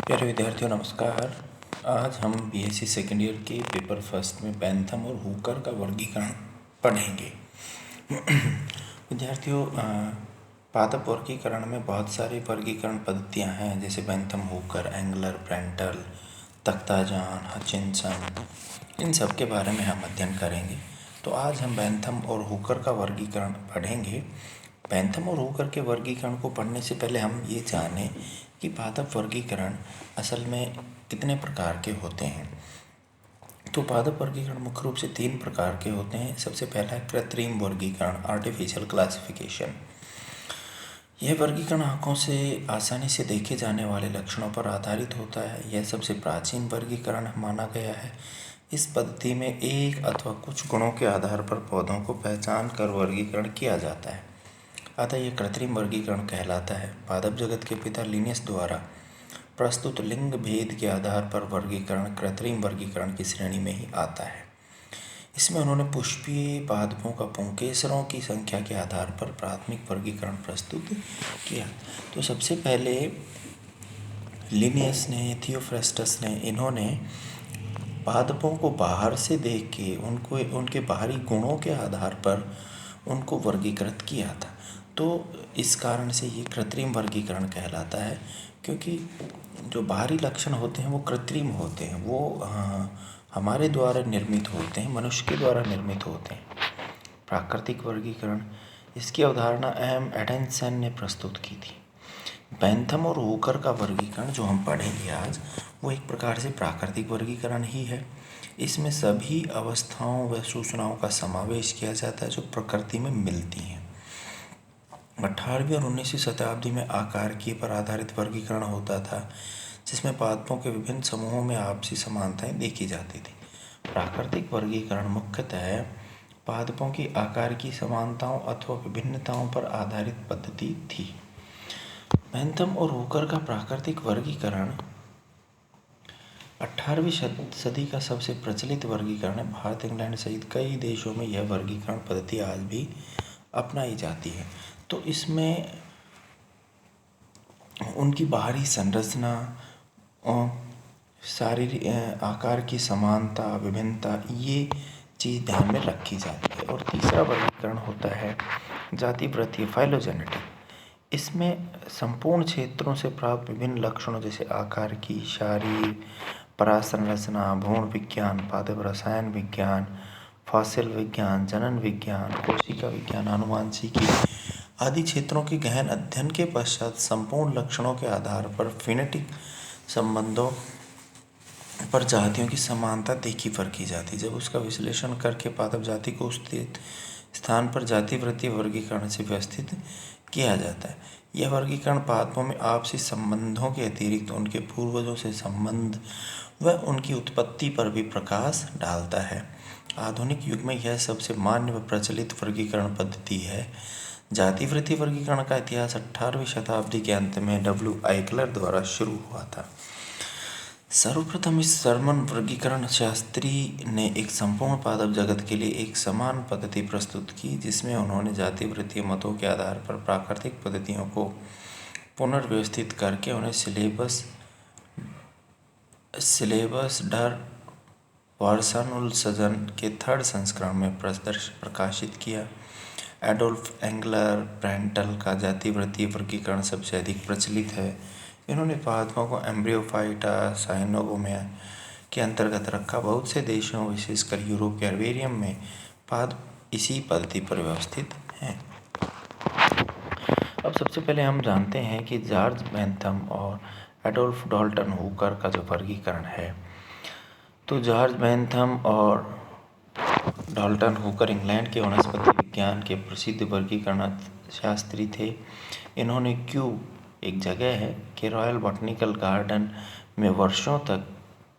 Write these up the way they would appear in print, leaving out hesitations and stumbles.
प्यारे विद्यार्थियों नमस्कार। आज हम बीएससी सेकेंड ईयर के पेपर फर्स्ट में बेंथम और हुकर का वर्गीकरण पढ़ेंगे। विद्यार्थियों, पादप वर्गीकरण में बहुत सारी वर्गीकरण पद्धतियां हैं, जैसे Bentham, Hooker, angler, Prantl, तख्ताजान, Hutchinson. इन सब के बारे में हम अध्ययन करेंगे। तो आज हम बेंथम और हुकर का वर्गीकरण पढ़ेंगे। बेंथम और हुकर के वर्गीकरण को पढ़ने से पहले हम ये जानें कि पादप वर्गीकरण असल में कितने प्रकार के होते हैं। तो पादप वर्गीकरण मुख्य रूप से 3 प्रकार के होते हैं। सबसे पहला है कृत्रिम वर्गीकरण, आर्टिफिशियल क्लासिफिकेशन। यह वर्गीकरण आँखों से आसानी से देखे जाने वाले लक्षणों पर आधारित होता है। यह सबसे प्राचीन वर्गीकरण माना गया है। इस पद्धति में एक अथवा कुछ गुणों के आधार पर पौधों को पहचान कर वर्गीकरण किया जाता है, अतः यह कृत्रिम वर्गीकरण कहलाता है। पादप जगत के पिता लिनियस द्वारा प्रस्तुत लिंग भेद के आधार पर वर्गीकरण कृत्रिम वर्गीकरण की श्रेणी में ही आता है। इसमें उन्होंने पुष्पीय पादपों का पुंकेसरों की संख्या के आधार पर प्राथमिक वर्गीकरण प्रस्तुत किया। तो सबसे पहले लिनियस ने, थियोफ्रेस्टस ने, इन्होंने पादपों को बाहर से देख के उनके बाहरी गुणों के आधार पर उनको वर्गीकृत किया था। तो इस कारण से ये कृत्रिम वर्गीकरण कहलाता है, क्योंकि जो बाहरी लक्षण होते हैं वो कृत्रिम होते हैं, वो हमारे द्वारा निर्मित होते हैं, मनुष्य के द्वारा निर्मित होते हैं। प्राकृतिक वर्गीकरण, इसकी अवधारणा एम एडेंसन ने प्रस्तुत की थी। बेंथम और हुकर का वर्गीकरण जो हम पढ़ेंगे आज, वो एक प्रकार से प्राकृतिक वर्गीकरण ही है। इसमें सभी अवस्थाओं व सूचनाओं का समावेश किया जाता है जो प्रकृति में मिलती हैं। 18वीं और 19वीं शताब्दी में आकारकीय पर आधारित वर्गीकरण होता था, जिसमें पादपों के विभिन्न समूहों में आपसी समानताएं देखी जाती थी। प्राकृतिक वर्गीकरण मुख्यतः पादपों की आकार की समानताओं अथवा विभिन्नताओं पर आधारित पद्धति थी। बेंथम और हुकर का प्राकृतिक वर्गीकरण 18वीं सदी का सबसे प्रचलित वर्गीकरण है। भारत, इंग्लैंड सहित कई देशों में यह वर्गीकरण पद्धति आज भी अपनाई जाती है। तो इसमें उनकी बाहरी संरचना और शारीरिक आकार की समानता, विभिन्नता, ये चीज़ ध्यान में रखी जाती है। और तीसरा वर्गीकरण होता है जातिवृत्तीय, फाइलोजेनेटिक। इसमें संपूर्ण क्षेत्रों से प्राप्त विभिन्न लक्षणों जैसे आकार की, शारीर, परासंरचना, भ्रूण विज्ञान, पादप रसायन विज्ञान, फॉसिल विज्ञान, जनन विज्ञान, कोशिका विज्ञान, आनुवंशिकी आदि क्षेत्रों के गहन अध्ययन के पश्चात संपूर्ण लक्षणों के आधार पर फिनेटिक संबंधों पर जातियों की समानता देखी परखी जाती। जब उसका विश्लेषण करके पादप जाति को उस स्थान पर जातिवृत्तीय वर्गीकरण से व्यवस्थित किया जाता है। यह वर्गीकरण पादपों में आपसी संबंधों के अतिरिक्त उनके पूर्वजों से संबंध व उनकी उत्पत्ति पर भी प्रकाश डालता है। आधुनिक युग में यह सबसे मान्य व प्रचलित वर्गीकरण पद्धति है। जातिवृत्तीय वर्गीकरण का इतिहास 18वीं शताब्दी के अंत में डब्ल्यू आइकलर द्वारा शुरू हुआ था। सर्वप्रथम इस जर्मन वर्गीकरण शास्त्री ने एक संपूर्ण पादप जगत के लिए एक समान पद्धति प्रस्तुत की, जिसमें उन्होंने जातिवृत्तीय मतों के आधार पर प्राकृतिक पद्धतियों को पुनर्व्यवस्थित करके उन्हें सिलेबस डर वर्सानुलसजन के 3rd संस्करण में प्रकाशित किया। एडोल्फ एंगलर प्रेंटल का जातिवृत्तीय वर्गीकरण सबसे अधिक प्रचलित है। इन्होंने पादपों को एम्ब्रियोफाइटा, साइनोगोमिया के अंतर्गत रखा। बहुत से देशों, विशेषकर यूरोप के अर्बेरियम में पादप इसी पद्धति पर व्यवस्थित हैं। अब सबसे पहले हम जानते हैं कि जॉर्ज बेंथम और एडोल्फ डाल्टन हुकर का जो वर्गीकरण है। तो जॉर्ज बेंथम और डाल्टन हुकर इंग्लैंड के वनस्पति विज्ञान के प्रसिद्ध वर्गीकरण शास्त्री थे। इन्होंने क्यू, एक जगह है, के रॉयल बॉटनिकल गार्डन में वर्षों तक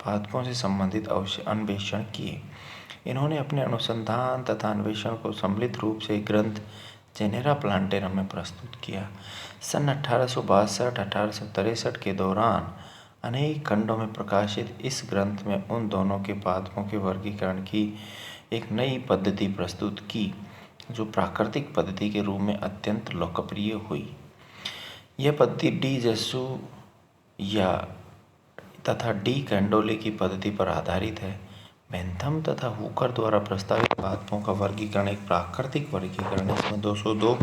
पादपों से संबंधित अन्वेषण किए। इन्होंने अपने अनुसंधान तथा अन्वेषण को सम्मिलित रूप से ग्रंथ जेनेरा प्लांटेरम में प्रस्तुत किया। सन 1862-1863 के दौरान अनेक खंडों में प्रकाशित इस ग्रंथ में उन दोनों के पादपों के वर्गीकरण की एक नई पद्धति प्रस्तुत की, जो प्राकृतिक पद्धति के रूप में अत्यंत लोकप्रिय हुई। यह पद्धति डी जस्सू या तथा डी कैंडोले की पद्धति पर आधारित है। बेंथम तथा हुकर द्वारा प्रस्तावित पादपों का वर्गीकरण एक प्राकृतिक वर्गीकरण है। इसमें 202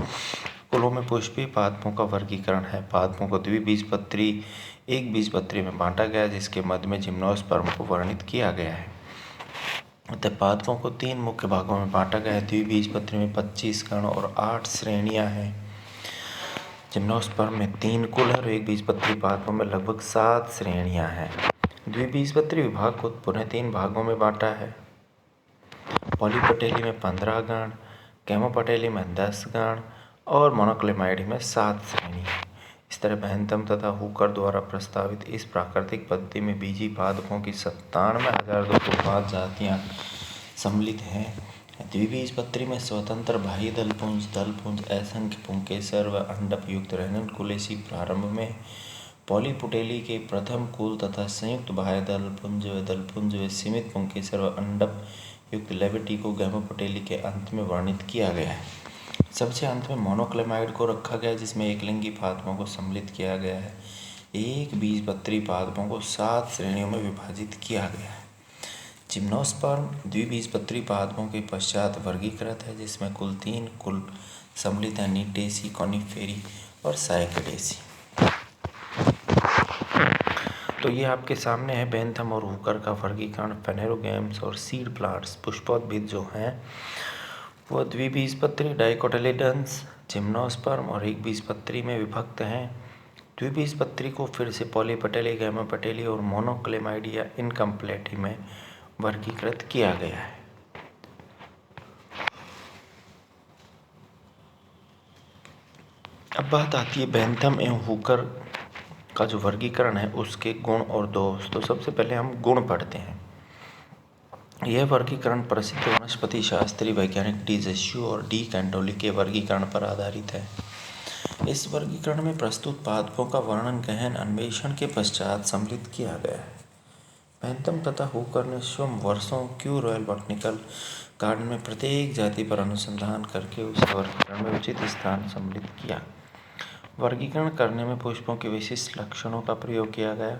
कुलों में पुष्पीय पादपों का वर्गीकरण है। पादपों को द्विबीजपत्री, एक बीजपत्री में बांटा गया, जिसके मध्य में जिम्नोस्पर्म को वर्णित किया गया है। अतः पादपों को 3 मुख्य भागों में बांटा गया है। द्विबीजपत्री में 25 गण और 8 श्रेणियां हैं। जिम्नोस्पर्म में 3 कुल है और एक बीजपत्री पादपों में लगभग 7 श्रेणियां हैं। द्विबीजपत्री विभाग को पुनः 3 भागों में बांटा है। पॉलीपटेली में 15 गण, कैमोपटेली में 10 गण और मोनोक्लेमाइडी में 7 श्रेणियां। इस तरह बेंथम तथा हुकर द्वारा प्रस्तावित इस प्राकृतिक पद्धति में बीजी पादपों की 97,205 जातियां सम्मिलित हैं। द्विबीजपत्री में स्वतंत्र बाह्य दलपुंज, असंख्य पुंकेसर व अंडप युक्त रेननकुलेसी प्रारंभ में, पॉलीपुटेली के प्रथम कुल तथा संयुक्त बाह्य दलपुंज व सीमित पुंकेसर व अंडप युक्त लेविटी गैमोपटेली के अंत में वर्णित किया गया है। सबसे अंत में मोनोक्लेमाइड को रखा गया, जिसमें एकलिंगी पादपों को सम्मिलित किया गया है। एक बीजपत्री पादपों को 7 श्रेणियों में विभाजित किया गया है। जिम्नोस्पर्म द्विबीजपत्री पादपों के पश्चात वर्गीकृत है, जिसमें कुल 3 कुल सम्मिलित हैं: नीटेसी, कॉनिफेरी और साइकेडेसी। तो ये आपके सामने है बेंथम और हुकर का वर्गीकरण। फेनेरोगैम्स और सीड प्लांट्स, पुष्पोद्भिद जो हैं वो द्विबीजपत्री डाइकोटिलेडन्स, जिम्नोस्पर्म और एक बीजपत्री में विभक्त हैं। द्विबीजपत्री को फिर से पॉलीपटेली, गैमोपटेली और मोनोक्लेमाइडी या इनकम्प्लेटी में वर्गीकृत किया गया है। अब बात आती है बेंथम एवं हुकर का जो वर्गीकरण है उसके गुण और दोष। तो सबसे पहले हम गुण पढ़ते हैं। यह वर्गीकरण प्रसिद्ध वनस्पति शास्त्री वैज्ञानिक डी जेस्यू और डी कैंडोली के वर्गीकरण पर आधारित है। इस वर्गीकरण में प्रस्तुत पादपों का वर्णन गहन अन्वेषण के पश्चात सम्मिलित किया गया है। बेंथम तथा हुकर ने स्वयं वर्षों क्यू रॉयल बॉटनिकल गार्डन में प्रत्येक जाति पर अनुसंधान करके उस वर्गीकरण में उचित स्थान सम्मिलित किया। वर्गीकरण करने में पुष्पों के विशिष्ट लक्षणों का प्रयोग किया गया,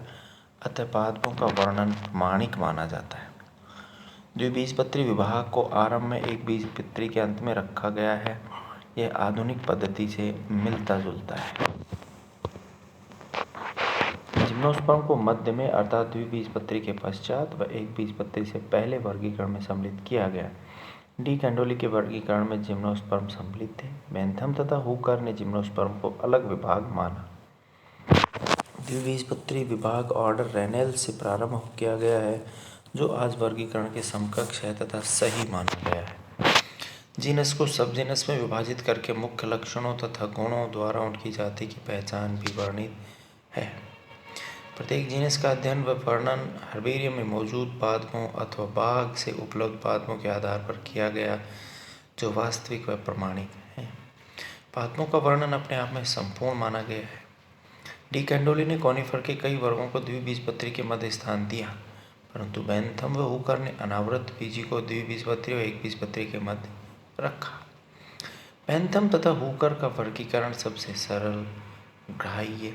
अतः पादपों का वर्णन प्रमाणिक माना जाता है। द्विबीजपत्री विभाग को आरंभ में एक बीजपत्री के अंत में रखा गया है। यह आधुनिक पद्धति से मिलता जुलता है। जिम्नोस्पर्म को मध्य में अर्थात द्विबीजपत्री के पश्चात व एक बीजपत्री से पहले वर्गीकरण में सम्मिलित किया गया। डी कैंडोली के वर्गीकरण में जिम्नोस्पर्म सम्मिलित थे। बेंथम तथा हुकर ने जिम्नोस्पर्म को अलग विभाग माना। द्विबीजपत्री विभाग ऑर्डर रेनेल से प्रारंभ किया गया है, जो आज वर्गीकरण के समकक्ष है तथा सही माना गया है। जीनस को सब जीनस में विभाजित करके मुख्य लक्षणों तथा गुणों द्वारा उनकी जाति की पहचान भी वर्णित है। प्रत्येक जीनस का अध्ययन व वर्णन हर्बेरियम में मौजूद पादपों अथवा बाग से उपलब्ध पादपों के आधार पर किया गया, जो वास्तविक व प्रमाणिक है। पादपों का वर्णन अपने आप में संपूर्ण माना गया है। डी कैंडोली ने कॉनिफर के कई वर्गों को द्विबीजपत्री के मध्य स्थान दिया, परंतु बेंथम व हुकर ने अनावृत बीजी को द्विबीजपत्री व एक बीजपत्री के मध्य रखा। बेंथम तथा हुकर का वर्गीकरण सबसे सरल, ग्राह्य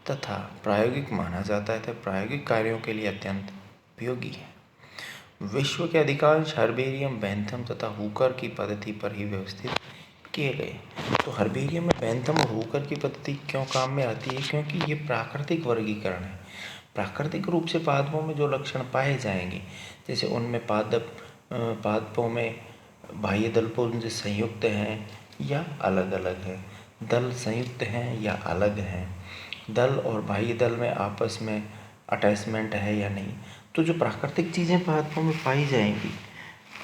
तथा प्रायोगिक माना जाता है, तथा प्रायोगिक कार्यों के लिए अत्यंत उपयोगी है। विश्व के अधिकांश हर्बेरियम बेंथम तथा हुकर की पद्धति पर ही व्यवस्थित किए गए। तो हर्बेरियम में बेंथम और हुकर की पद्धति क्यों काम में आती है? क्योंकि ये प्राकृतिक वर्गीकरण है। प्राकृतिक रूप से पादपों में जो लक्षण पाए जाएंगे, जैसे उनमें पादपों में बाह्य दलपुंज संयुक्त हैं या अलग अलग हैं, दल संयुक्त हैं या अलग हैं, दल और बाह्य दल में आपस में अटैचमेंट है या नहीं। तो जो प्राकृतिक चीज़ें पादपों में पाई जाएंगी,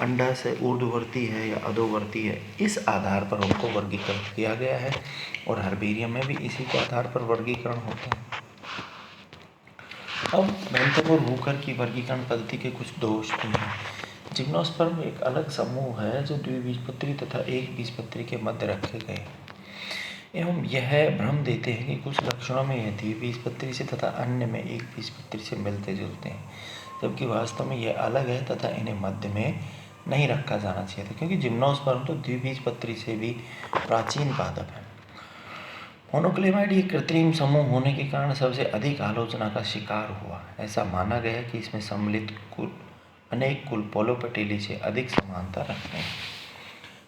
अंडा से ऊर्ध्ववर्ती है या अधोवर्ती है, इस आधार पर उनको वर्गीकृत किया गया है। और हर्बेरियम में भी इसी के आधार पर वर्गीकरण होता है। अब बेंथम और हुकर की वर्गीकरण पद्धति के कुछ दोष भी हैं। जिम्नोस्पर्म एक अलग समूह है जो द्विबीजपत्री तथा एक बीजपत्री के मध्य रखे गए एवं यह भ्रम देते हैं कि कुछ लक्षणों में यह द्विबीजपत्री से तथा अन्य में एक बीजपत्री से मिलते जुलते हैं, जबकि वास्तव में यह अलग है तथा इन्हें मध्य में नहीं रखा जाना चाहिए था, क्योंकि जिम्नोस्पर्म तो द्विबीजपत्री से भी प्राचीन पादप है। मोनोक्लेमाइड एक कृत्रिम समूह होने के कारण सबसे अधिक आलोचना का शिकार हुआ। ऐसा माना गया कि इसमें सम्मिलित अनेक कुल पोलोपेटेली से अधिक समानता रखते हैं।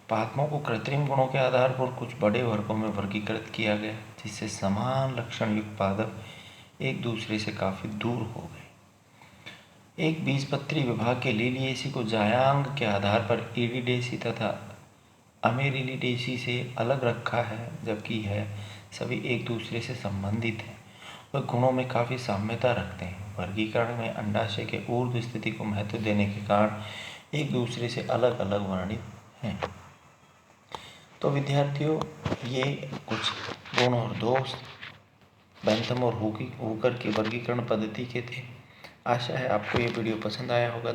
पादपों को कृत्रिम गुणों के आधार पर कुछ बड़े वर्गों में वर्गीकृत किया गया, जिससे समान लक्षण युक्त पादप एक दूसरे से काफी दूर हो गए। एक बीजपत्री विभाग के लिलिएसी को जायांग के आधार पर इरिडेसी तथा अमेरिलिडेसी से अलग रखा है, जबकि यह सभी एक दूसरे से संबंधित हैं। वे गुणों में काफी साम्यता रखते हैं। वर्गीकरण में अंडाशय के ऊर्ध्व स्थिति को महत्व देने के कारण एक दूसरे से अलग अलग वर्णित हैं। तो विद्यार्थियों, ये कुछ गुण और दोष बेंथम और हुकर की वर्गीकरण पद्धति के थे। आशा है आपको ये वीडियो पसंद आया होगा।